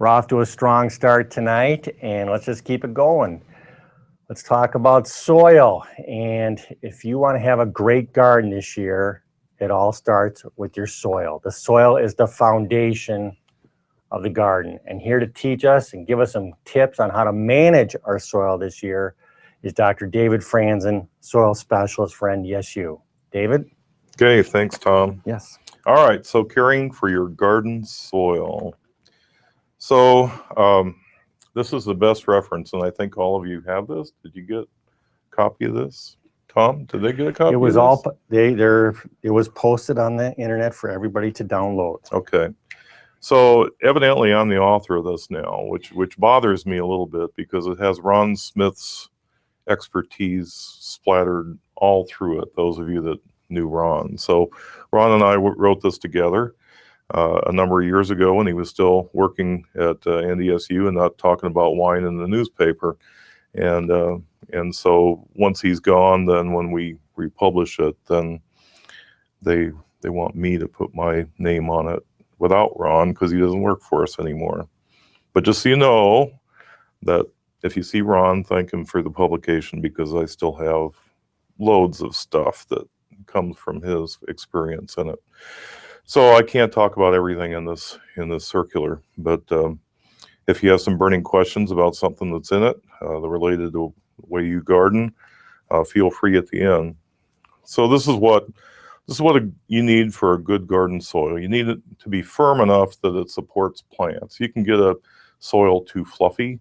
We're off to a strong start tonight, and let's just keep it going. Let's talk about soil. And if you want to have a great garden this year, it all starts with your soil. The soil is the foundation of the garden. And here to teach us and give us some tips on how to manage our soil this year is Dr. David Franzen, Soil Specialist for NDSU. David? Okay, thanks, Tom. Yes. All right, so caring for your garden soil. So this is the best reference, and I think all of you have this. Did you get a copy of this? Tom, did they get a copy It was of this? it was posted on the internet for everybody to download. Okay. So evidently I'm the author of this now, which bothers me a little bit because it has Ron Smith's expertise splattered all through it, those of you that knew Ron. So Ron and I wrote this together a number of years ago when he was still working at NDSU and not talking about wine in the newspaper. And so once he's gone, then when we republish it, then they want me to put my name on it without Ron because he doesn't work for us anymore. But just so you know that if you see Ron, thank him for the publication because I still have loads of stuff that comes from his experience in it. So I can't talk about everything in this circular, but if you have some burning questions about something that's in it, related to the way you garden, feel free at the end. So this is what you need for a good garden soil. You need it to be firm enough that it supports plants. You can get a soil too fluffy,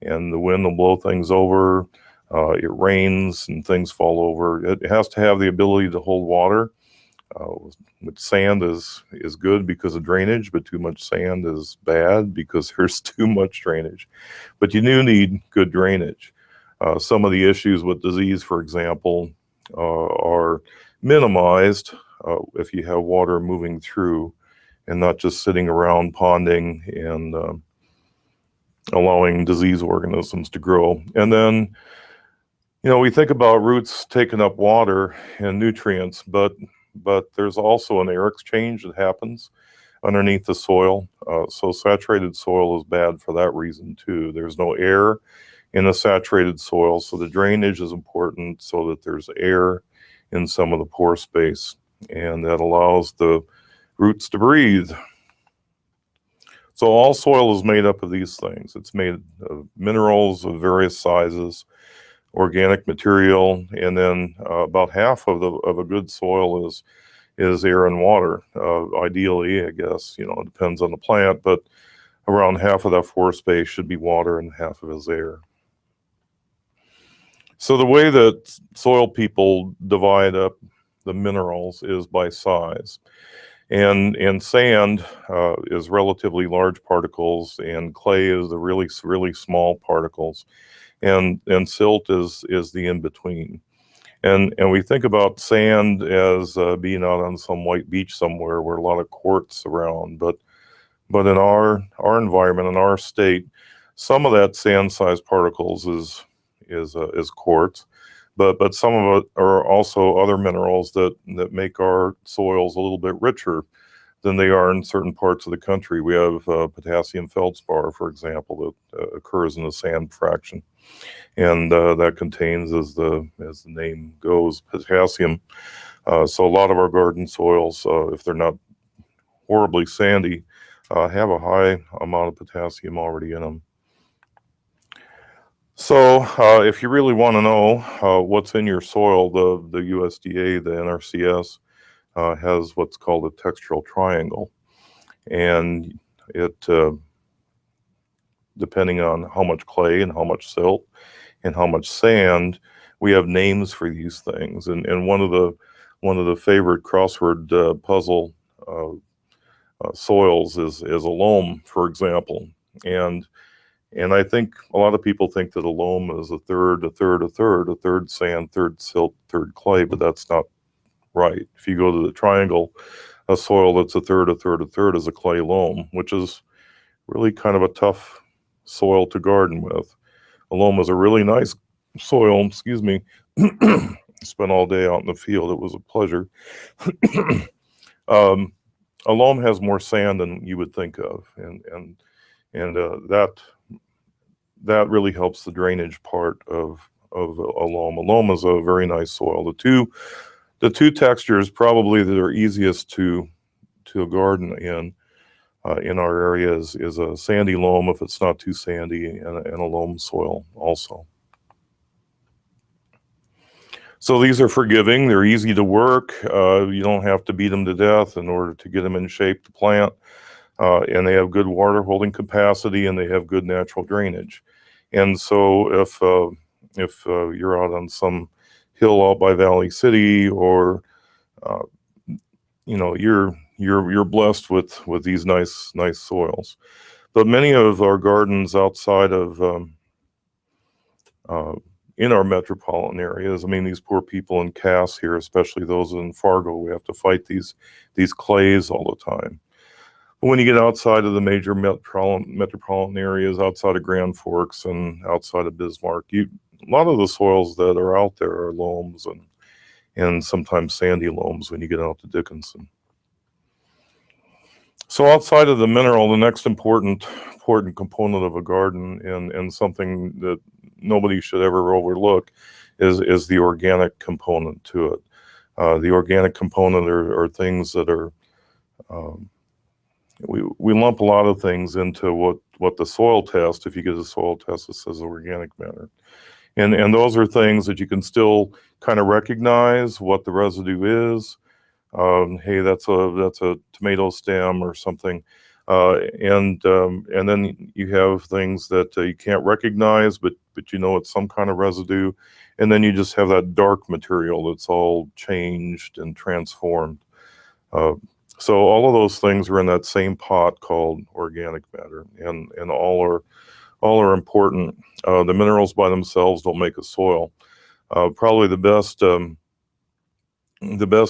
and the wind will blow things over. It rains and things fall over. It has to have the ability to hold water. With sand is good because of drainage, but too much sand is bad because there's too much drainage. But you do need good drainage. Some of the issues with disease, for example, are minimized if you have water moving through and not just sitting around ponding and allowing disease organisms to grow. And then, we think about roots taking up water and nutrients, but there's also an air exchange that happens underneath the soil. So saturated soil is bad for that reason too. There's no air in a saturated soil, so the drainage is important so that there's air in some of the pore space, and that allows the roots to breathe. So all soil is made up of these things. It's made of minerals of various sizes, organic material, and then about half of a good soil is air and water. Ideally, I guess, it depends on the plant, but around half of that pore space should be water and half of it is air. So the way that soil people divide up the minerals is by size. And sand is relatively large particles, and clay is the really, really small particles. And silt is the in-between. And we think about sand as being out on some white beach somewhere where a lot of quartz around, but in our environment, in our state, some of that sand-sized particles is quartz, but some of it are also other minerals that make our soils a little bit richer than they are in certain parts of the country. We have potassium feldspar, for example, that occurs in the sand fraction, and that contains, as the name goes, potassium. So a lot of our garden soils, if they're not horribly sandy, have a high amount of potassium already in them. So if you really want to know what's in your soil, the USDA, the NRCS, has what's called a textural triangle. And it, depending on how much clay and how much silt and how much sand, we have names for these things. And one of the favorite crossword puzzle soils is a loam, for example. And I think a lot of people think that a loam is a third sand, third silt, third clay, but that's not right. If you go to the triangle, a soil that's a third is a clay loam, which is really kind of a tough soil to garden with. A loam is a really nice soil, excuse me. Spent all day out in the field. It was a pleasure. A loam has more sand than you would think of, and and that really helps the drainage part of a loam. A loam is a very nice soil. The two textures probably that are easiest to garden in our area is a sandy loam if it's not too sandy, and a loam soil also. So these are forgiving. They're easy to work. You don't have to beat them to death in order to get them in shape to plant. And they have good water holding capacity, and they have good natural drainage. And so if you're out on some hill out by Valley City, or you're blessed with these nice soils. But many of our gardens outside of in our metropolitan areas, I mean, these poor people in Cass here, especially those in Fargo, we have to fight these clays all the time. But when you get outside of the major metropolitan areas, outside of Grand Forks and outside of Bismarck, a lot of the soils that are out there are loams and sometimes sandy loams when you get out to Dickinson. So outside of the mineral, the next important component of a garden, and something that nobody should ever overlook, is the organic component to it. The organic component are things that are, we lump a lot of things into what the soil test, if you get a soil test that says organic matter. And those are things that you can still kind of recognize what the residue is. Hey, that's a tomato stem or something. And then you have things that you can't recognize, but you know it's some kind of residue. And then you just have that dark material that's all changed and transformed. So all of those things are in that same pot called organic matter, and all are important. The minerals by themselves don't make a soil. Probably the best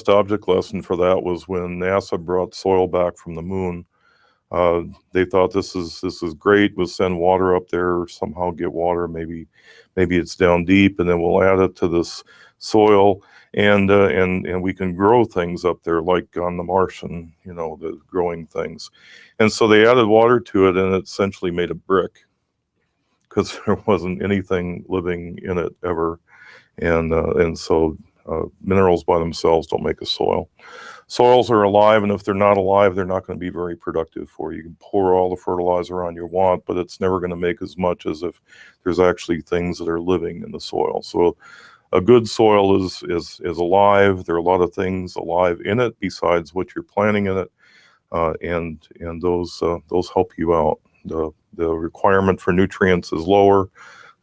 object lesson for that was when NASA brought soil back from the moon. They thought this is great. We'll send water up there, or somehow get water. Maybe it's down deep, and then we'll add it to this soil, and we can grow things up there, like on the Martian, the growing things. And so they added water to it, and it essentially made a brick, because there wasn't anything living in it ever. And so minerals by themselves don't make a soil. Soils are alive, and if they're not alive, they're not going to be very productive for you. You can pour all the fertilizer on you want, but it's never going to make as much as if there's actually things that are living in the soil. So a good soil is alive. There are a lot of things alive in it besides what you're planting in it, and those help you out. The requirement for nutrients is lower.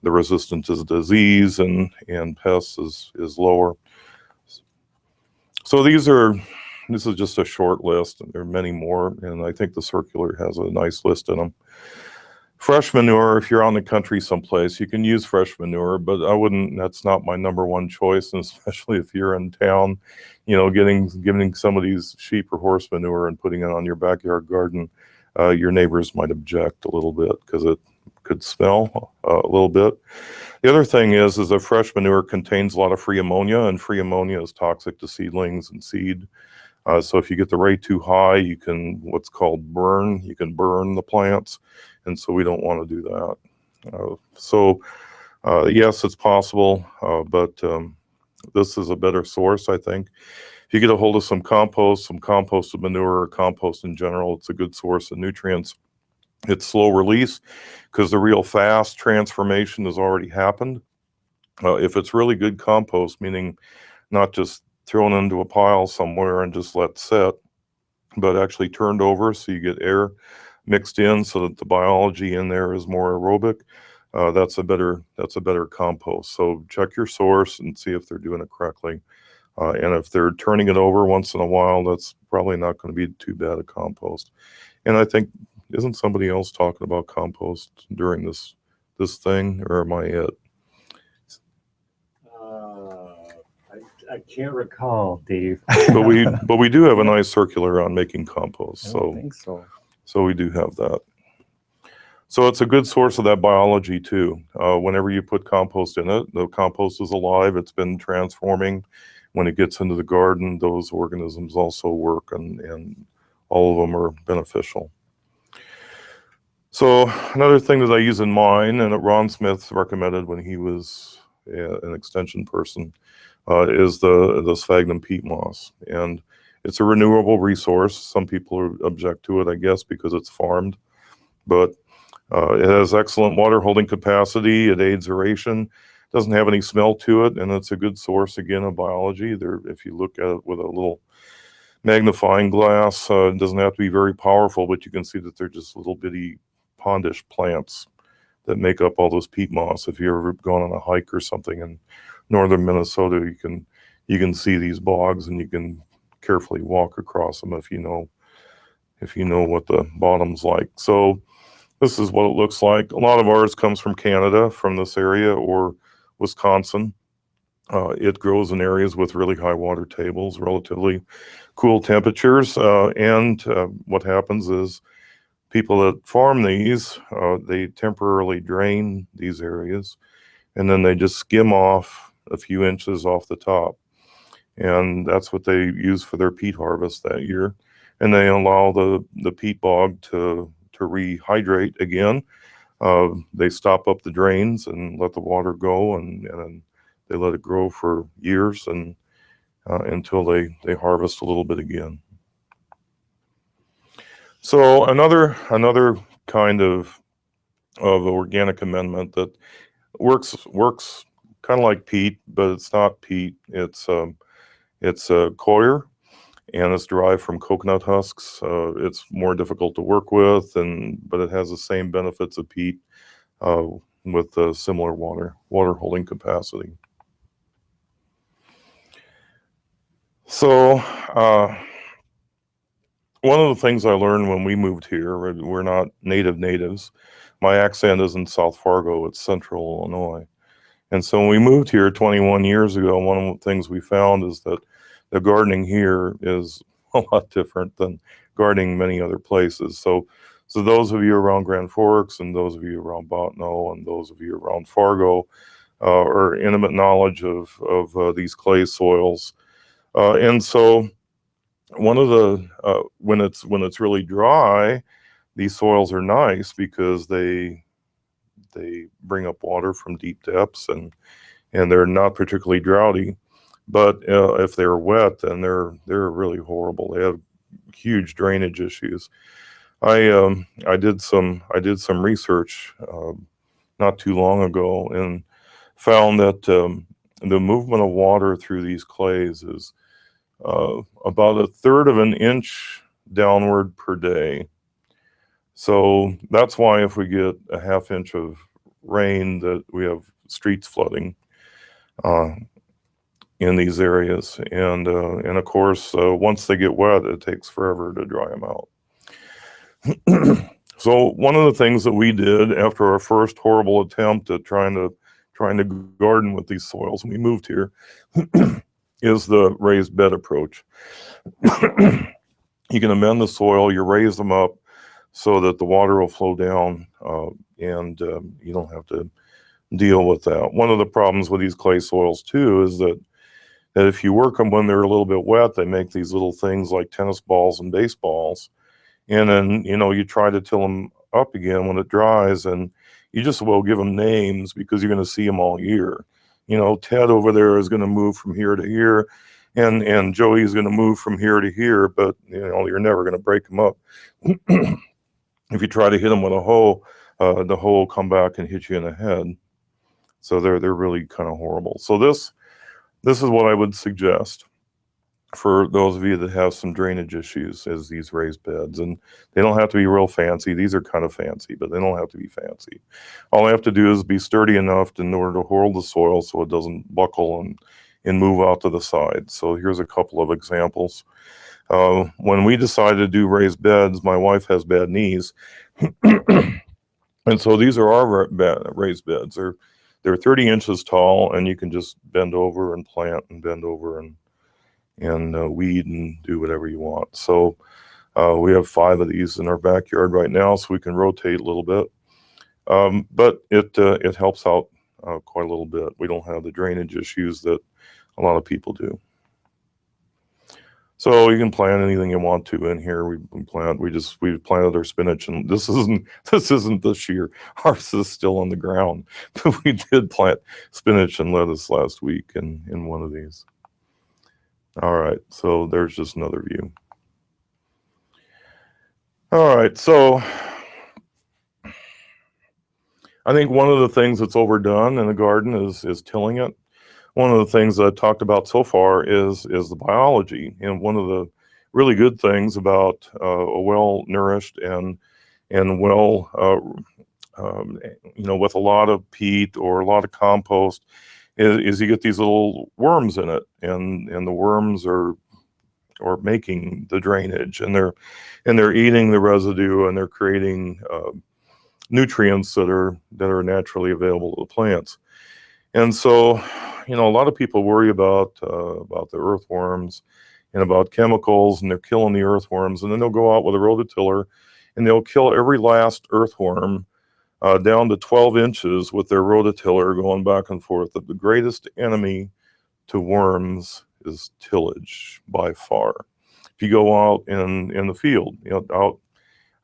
The resistance to disease and pests is lower. So this is just a short list, and there are many more, and I think the circular has a nice list in them. Fresh manure, if you're out in the country someplace, you can use fresh manure, but that's not my number one choice, and especially if you're in town, getting some of these sheep or horse manure and putting it on your backyard garden, your neighbors might object a little bit because it could smell a little bit. The other thing is that fresh manure contains a lot of free ammonia, and free ammonia is toxic to seedlings and seed. So if you get the rate too high, you can what's called burn. You can burn the plants, and so we don't want to do that. Yes, it's possible, but this is a better source, I think. If you get a hold of some composted manure, or compost in general, it's a good source of nutrients. It's slow release because the real fast transformation has already happened. If it's really good compost, meaning not just thrown into a pile somewhere and just let set, but actually turned over so you get air mixed in so that the biology in there is more aerobic, that's a better compost. So check your source and see if they're doing it correctly. And if they're turning it over once in a while, that's probably not going to be too bad a compost. And I think, isn't somebody else talking about compost during this thing, or am I it? I can't recall, Dave. but we do have a nice circular on making compost. I don't think so. So we do have that. So it's a good source of that biology too. Whenever you put compost in it, the compost is alive. It's been transforming. When it gets into the garden, those organisms also work, and all of them are beneficial. So another thing that I use in mine, and that Ron Smith recommended when he was an extension person, is the sphagnum peat moss. And it's a renewable resource. Some people object to it, I guess, because it's farmed, but it has excellent water holding capacity. It aids aeration, doesn't have any smell to it, and it's a good source, again, of biology. There, if you look at it with a little magnifying glass, it doesn't have to be very powerful, but you can see that they're just little bitty pondish plants that make up all those peat moss. If you've ever gone on a hike or something in northern Minnesota, you can see these bogs, and you can carefully walk across them if you know what the bottom's like. So this is what it looks like. A lot of ours comes from Canada, from this area, or Wisconsin. It grows in areas with really high water tables, relatively cool temperatures, and what happens is people that farm these, they temporarily drain these areas, and then they just skim off a few inches off the top. And that's what they use for their peat harvest that year. And they allow the peat bog to rehydrate again. They stop up the drains and let the water go, and then they let it grow for years and until they harvest a little bit again. So another kind of organic amendment that works kind of like peat, but it's not peat. It's coir, and it's derived from coconut husks. It's more difficult to work with, but it has the same benefits of peat with similar water holding capacity. So one of the things I learned when we moved here, we're not natives. My accent isn't South Fargo, it's Central Illinois. And so when we moved here 21 years ago, one of the things we found is that the gardening here is a lot different than gardening many other places. So those of you around Grand Forks, and those of you around Bottineau, and those of you around Fargo are intimate knowledge of these clay soils. And so one of the when it's really dry, these soils are nice because they bring up water from deep depths, and they're not particularly droughty. But if they're wet, then they're really horrible. They have huge drainage issues. I did some research not too long ago and found that the movement of water through these clays is about 1/3 of an inch downward per day. So that's why if we get a 1/2 inch of rain, that we have streets flooding in these areas. And of course, once they get wet, it takes forever to dry them out. So one of the things that we did after our first horrible attempt at trying to garden with these soils when we moved here is the raised bed approach. You can amend the soil, you raise them up so that the water will flow down, and you don't have to deal with that. One of the problems with these clay soils too is that if you work them when they're a little bit wet, they make these little things like tennis balls and baseballs. And then, you try to till them up again when it dries, and you just will give them names because you're going to see them all year. Ted over there is going to move from here to here, and Joey's going to move from here to here, but you're never going to break them up. If you try to hit them with a hoe, the hoe will come back and hit you in the head. So they're really kind of horrible. So this is what I would suggest for those of you that have some drainage issues, is these raised beds. And they don't have to be real fancy. These are kind of fancy, but they don't have to be fancy. All I have to do is be sturdy enough in order to hold the soil so it doesn't buckle and move out to the side. So here's a couple of examples. When we decided to do raised beds, my wife has bad knees. And so these are our raised beds. They're 30 inches tall, and you can just bend over and plant, and bend over and weed and do whatever you want. So we have 5 of these in our backyard right now, so we can rotate a little bit. But it helps out quite a little bit. We don't have the drainage issues that a lot of people do. So you can plant anything you want to in here. We planted our spinach, and this isn't this year. Ours is still on the ground. But we did plant spinach and lettuce last week in one of these. All right, so there's just another view. All right, so I think one of the things that's overdone in the garden is tilling it. One of the things that I talked about so far is the biology, and one of the really good things about a well-nourished and well, with a lot of peat or a lot of compost, is you get these little worms in it, and the worms are making the drainage, and they're eating the residue, and they're creating nutrients that are naturally available to the plants. And so, a lot of people worry about the earthworms and about chemicals, and they're killing the earthworms, and then they'll go out with a rototiller and they'll kill every last earthworm down to 12 inches with their rototiller, going back and forth. The greatest enemy to worms is tillage by far. If you go out in the field, out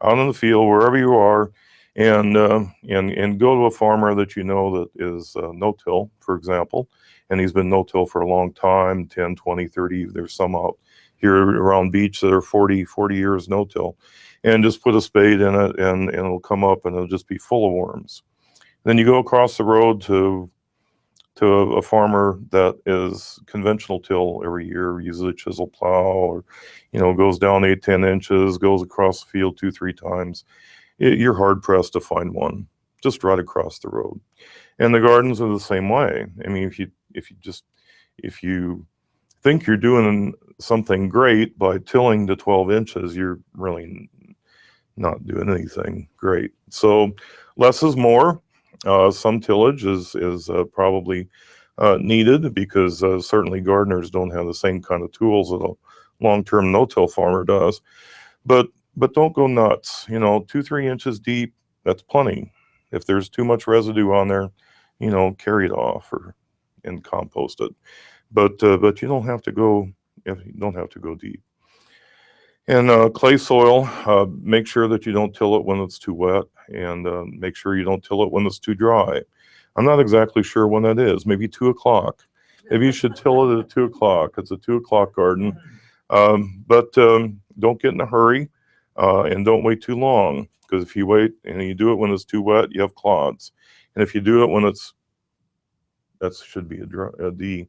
in the field, wherever you are, and go to a farmer that that is no-till, for example, and he's been no-till for a long time, 10, 20, 30, there's some out here around beach that are 40 years no-till, and just put a spade in it, and it'll come up and it'll just be full of worms. Then you go across the road to a farmer that is conventional till every year, uses a chisel plow, or goes down 8-10 inches, goes across the field 2-3 times. You're hard pressed to find one just right across the road. And the gardens are the same way. I mean, if you think you're doing something great by tilling to 12 inches, you're really not doing anything great. So less is more. Some tillage is probably needed, because certainly gardeners don't have the same kind of tools that a long-term no-till farmer does. But don't go nuts. 2-3 inches deep, that's plenty. If there's too much residue on there, carry it off and compost it. But you don't have to go deep. And clay soil, make sure that you don't till it when it's too wet, and make sure you don't till it when it's too dry. I'm not exactly sure when that is. Maybe 2 o'clock. Maybe you should till it at 2 o'clock. It's a 2 o'clock garden. But don't get in a hurry. And don't wait too long, because if you wait and you do it when it's too wet, you have clods. And if you do it when that should be a D.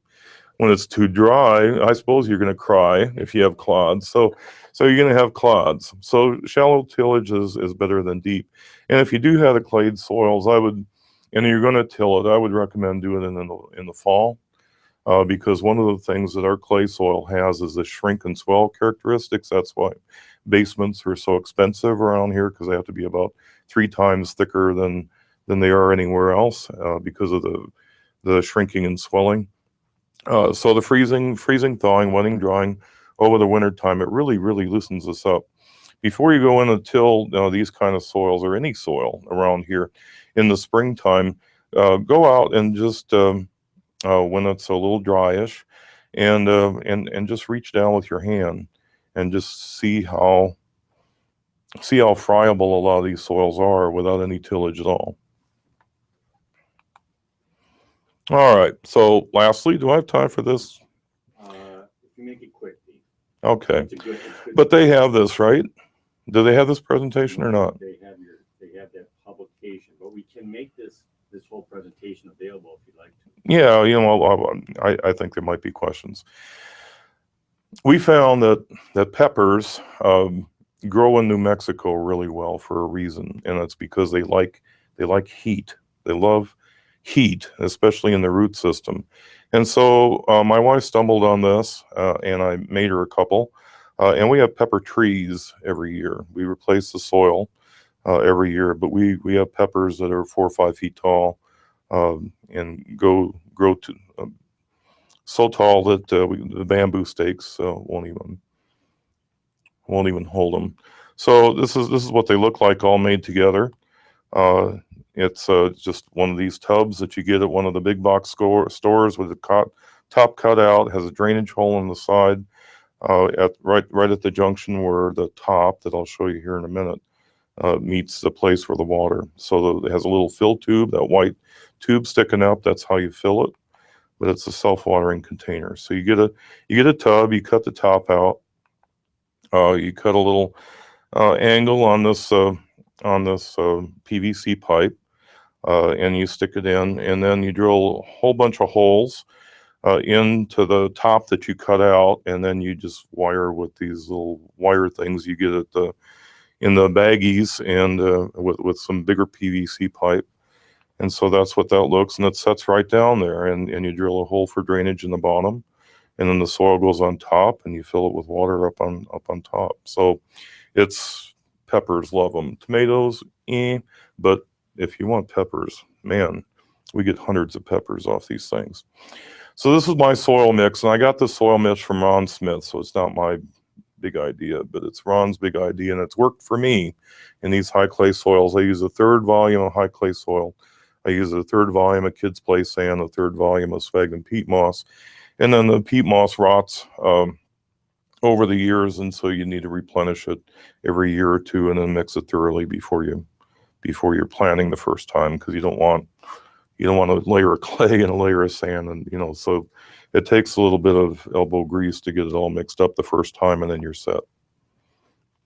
When it's too dry, I suppose you're going to cry if you have clods. So you're going to have clods. So shallow tillage is better than deep. And if you do have the clayed soils, and you're going to till it, I would recommend doing it in the fall. Because one of the things that our clay soil has is the shrink and swell characteristics. That's why basements are so expensive around here, because they have to be about 3 times thicker than they are anywhere else, because of the shrinking and swelling. So the freezing, thawing, wetting, drying over the winter time, it really loosens us up. Before you go in and till these kind of soils, or any soil around here in the springtime, go out and just when it's a little dryish, and just reach down with your hand and just see how friable a lot of these soils are without any tillage at all. All right, so lastly, do I have time for this? If you make it quick, Pete. Okay. It's good. But they have this, right? Do they have this presentation or not? They have that publication, but we can make this whole presentation available if you'd like to. Yeah, I think there might be questions. We found that peppers grow in New Mexico really well for a reason, and it's because they like heat. They love heat, especially in the root system. And so my wife stumbled on this, and I made her a couple. And we have pepper trees every year. We replace the soil every year, but we have peppers that are 4 or 5 feet tall, and grow to so tall that the bamboo stakes won't even hold them. So this is what they look like, all made together. It's just one of these tubs that you get at one of the big box stores with the top cut out, has a drainage hole on the side. right at the junction where the top that I'll show you here in a minute meets the place for the water. So it has a little fill tube, that white tube sticking up. That's how you fill it, but it's a self-watering container. So you get a tub, you cut the top out, you cut a little angle on this PVC pipe, and you stick it in, and then you drill a whole bunch of holes into the top that you cut out, and then you just wire with these little wire things you get in the baggies, and with some bigger PVC pipe. And so that's what that looks, and it sets right down there, and you drill a hole for drainage in the bottom, and then the soil goes on top, and you fill it with water up on top. So peppers love them. Tomatoes, but if you want peppers, man, we get hundreds of peppers off these things. So this is my soil mix, and I got the soil mix from Ron Smith, so it's not my big idea, but it's Ron's big idea, and it's worked for me in these high clay soils. I use a third volume of high clay soil. I use a third volume of Kids Play sand, a third volume of sphagnum peat moss, and then the peat moss rots over the years, and so you need to replenish it every year or two, and then mix it thoroughly before you're planting the first time, because you don't want a layer of clay and a layer of sand, and so it takes a little bit of elbow grease to get it all mixed up the first time, and then you're set.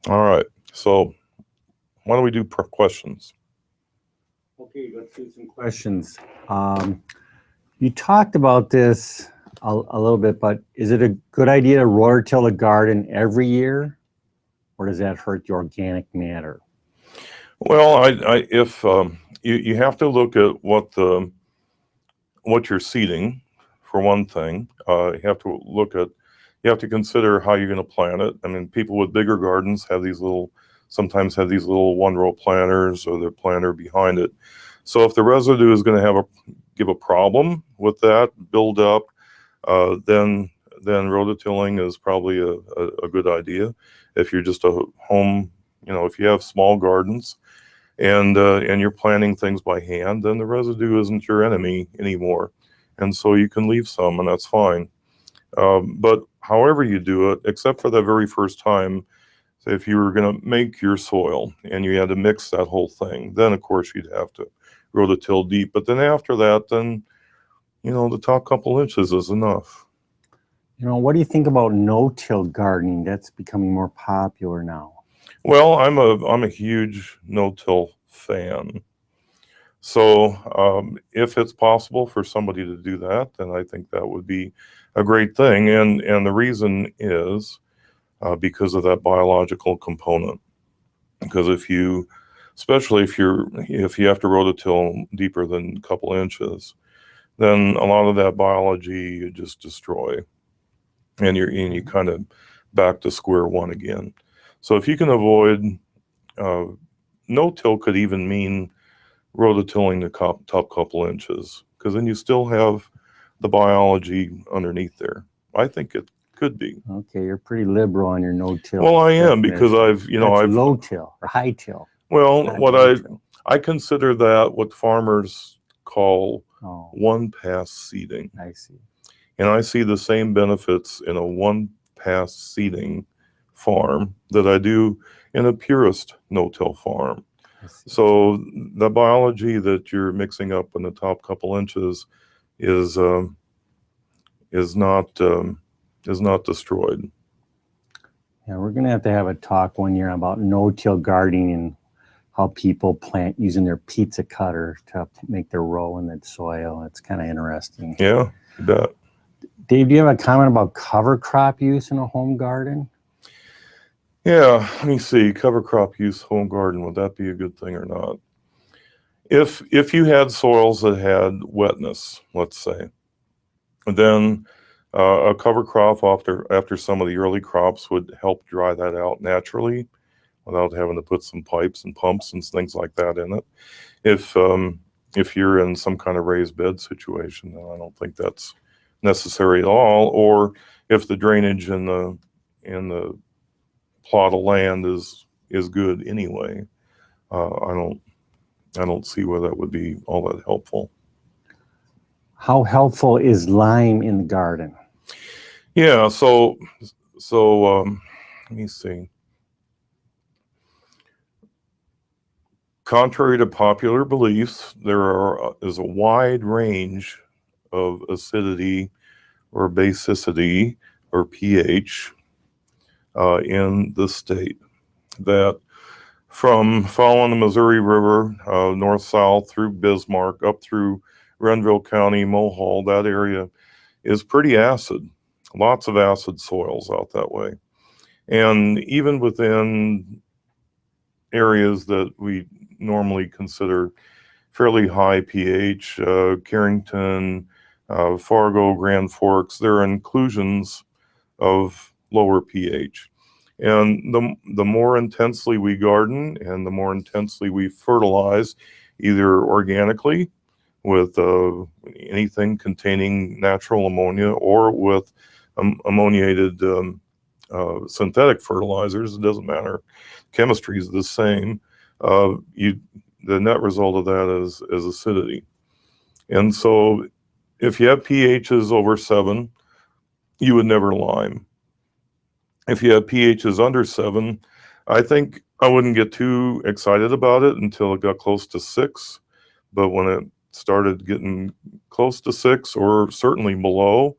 All right, so why don't we do questions? Okay, let's do some questions. You talked about this a little bit, but is it a good idea to rototill a garden every year, or does that hurt the organic matter? Well, if you have to look at what you're seeding, for one thing. You have to consider how you're going to plant it. I mean, people with bigger gardens sometimes have these little one-row planters, or their planter behind it. So if the residue is going to give a problem with that build up, then rototilling is probably a good idea. If you're just a home, if you have small gardens and you're planting things by hand, then the residue isn't your enemy anymore, and so you can leave some, and that's fine. But however you do it, except for the very first time, say if you were going to make your soil and you had to mix that whole thing, then of course you'd have to rototill deep. But then after that, then the top couple inches is enough. What do you think about no-till gardening? That's becoming more popular now. Well, I'm a huge no-till fan. So if it's possible for somebody to do that, then I think that would be a great thing. And the reason is because of that biological component. Because especially if you have to rototill deeper than a couple inches, then a lot of that biology you just destroy, and you kind of back to square one again. So if you can avoid, no-till could even mean rototilling the top couple inches, because then you still have the biology underneath there. I think it could be. Okay, you're pretty liberal on your no-till. Well, I am, because I've low-till or high-till. Well, I consider that what farmers call one-pass seeding. I see. And I see the same benefits in a one-pass seeding farm that I do in a purist no-till farm. So the biology that you're mixing up in the top couple inches is not destroyed. Yeah, we're gonna have to have a talk one year about no-till gardening and how people plant using their pizza cutter to make their row in that soil. It's kind of interesting. Yeah, you bet. Dave, do you have a comment about cover crop use in a home garden? Yeah, let me see. Cover crop use, home garden, would that be a good thing or not? If you had soils that had wetness, let's say, then a cover crop after some of the early crops would help dry that out naturally without having to put some pipes and pumps and things like that in it. If you're in some kind of raised bed situation, then I don't think that's necessary at all. Or if the drainage in the plot of land is good anyway, I don't see where that would be all that helpful. How helpful is lime in the garden? Yeah, so So let me see. Contrary to popular beliefs, is a wide range of acidity or basicity or pH in the state. That from following the Missouri River north-south through Bismarck up through Renville County, Mohall, that area is pretty acid. Lots of acid soils out that way. And even within areas that we normally consider fairly high pH, Carrington, Fargo, Grand Forks, there are inclusions of lower pH. And the more intensely we garden and the more intensely we fertilize, either organically with anything containing natural ammonia or with ammoniated synthetic fertilizers, it doesn't matter. Chemistry is the same. The net result of that is acidity. And so if you have pHs over 7, you would never lime. If you have pHs under 7, I think I wouldn't get too excited about it until it got close to 6. But when it started getting close to 6 or certainly below,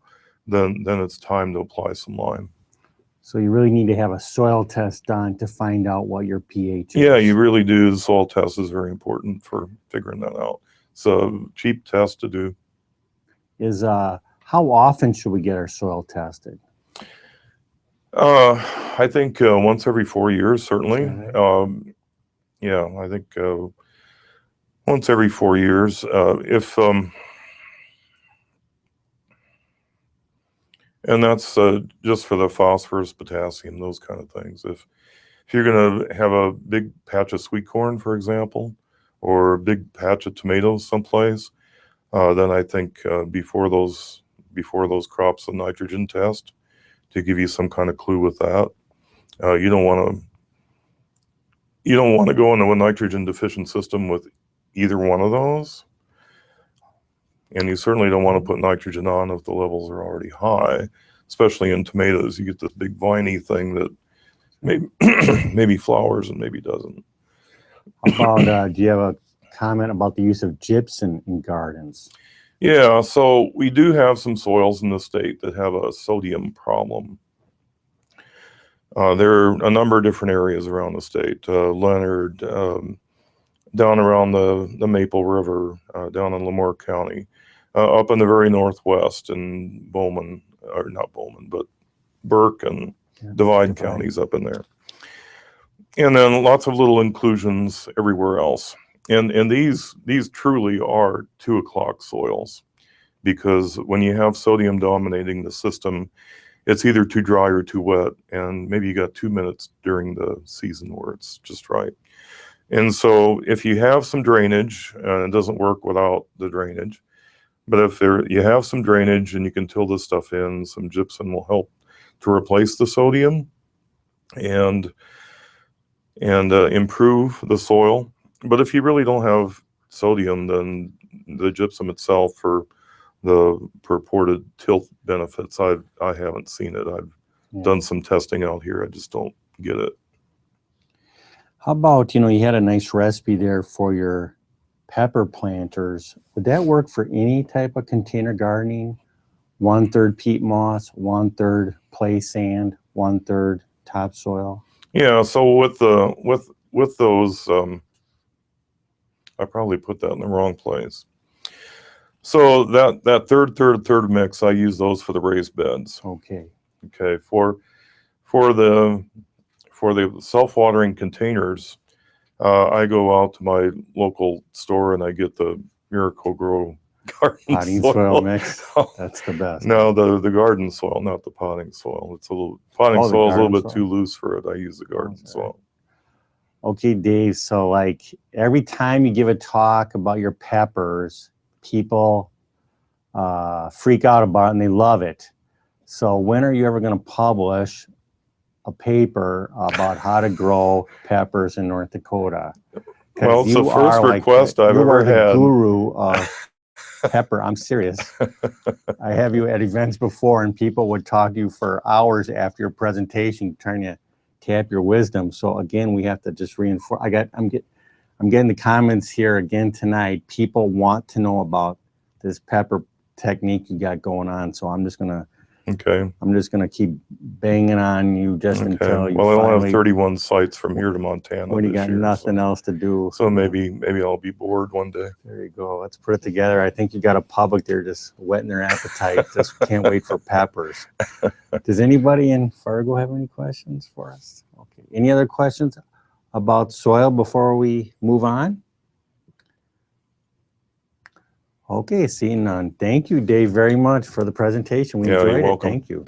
then it's time to apply some lime. So you really need to have a soil test done to find out what your pH is. Yeah, you really do. The soil test is very important for figuring that out. It's a cheap test to do. How often should we get our soil tested? I think once every 4 years, certainly. Yeah, I think once every 4 years. And that's just for the phosphorus, potassium, those kind of things. If you're going to have a big patch of sweet corn, for example, or a big patch of tomatoes someplace, then I think before those crops, a nitrogen test to give you some kind of clue with that. You don't want to go into a nitrogen deficient system with either one of those. And you certainly don't want to put nitrogen on if the levels are already high, especially in tomatoes. You get this big viney thing that maybe flowers and maybe doesn't. How about, do you have a comment about the use of gypsum in gardens? Yeah, so we do have some soils in the state that have a sodium problem. There are a number of different areas around the state. Leonard, down around the Maple River, down in Lamar County, up in the very northwest in Bowman, or not Bowman, but Burke and Divide counties up in there. And then lots of little inclusions everywhere else. And these truly are 2 o'clock soils, because when you have sodium dominating the system, it's either too dry or too wet, and maybe you got 2 minutes during the season where it's just right. And so if you have some drainage, and it doesn't work without the drainage, but if you have some drainage and you can till this stuff in, some gypsum will help to replace the sodium and improve the soil. But if you really don't have sodium, then the gypsum itself, for the purported tilth benefits, I haven't seen it. I've done some testing out here. I just don't get it. How about, you had a nice recipe there for your pepper planters. Would that work for any type of container gardening? 1/3 peat moss, 1/3 clay sand, 1/3 topsoil? Yeah, so with those, I probably put that in the wrong place. So that third mix, I use those for the raised beds. Okay. For the self-watering containers, I go out to my local store and I get the Miracle-Gro garden potting soil mix. That's the best. No, the garden soil, not the potting soil. It's potting soil is a little bit too loose for it. I use the garden soil. Okay, Dave. So like every time you give a talk about your peppers, people freak out about it and they love it. So when are you ever going to publish a paper about how to grow peppers in North Dakota? Well, it's the first request I've ever had. You are the guru of pepper. I'm serious. I have you at events before, and people would talk to you for hours after your presentation, trying to tap your wisdom. So again, we have to just reinforce. I'm getting the comments here again tonight. People want to know about this pepper technique you got going on. So I'm just gonna keep banging on you just until you Well, finally. I'll have 31 sites from here to Montana. When you this got year, nothing else to do. So maybe I'll be bored one day. There you go. Let's put it together. I think you got a public there just whetting their appetite. Just can't wait for peppers. Does anybody in Fargo have any questions for us? Okay. Any other questions about soil before we move on? Okay, seeing none. Thank you, Dave, very much for the presentation. We enjoyed it. You're welcome. Thank you.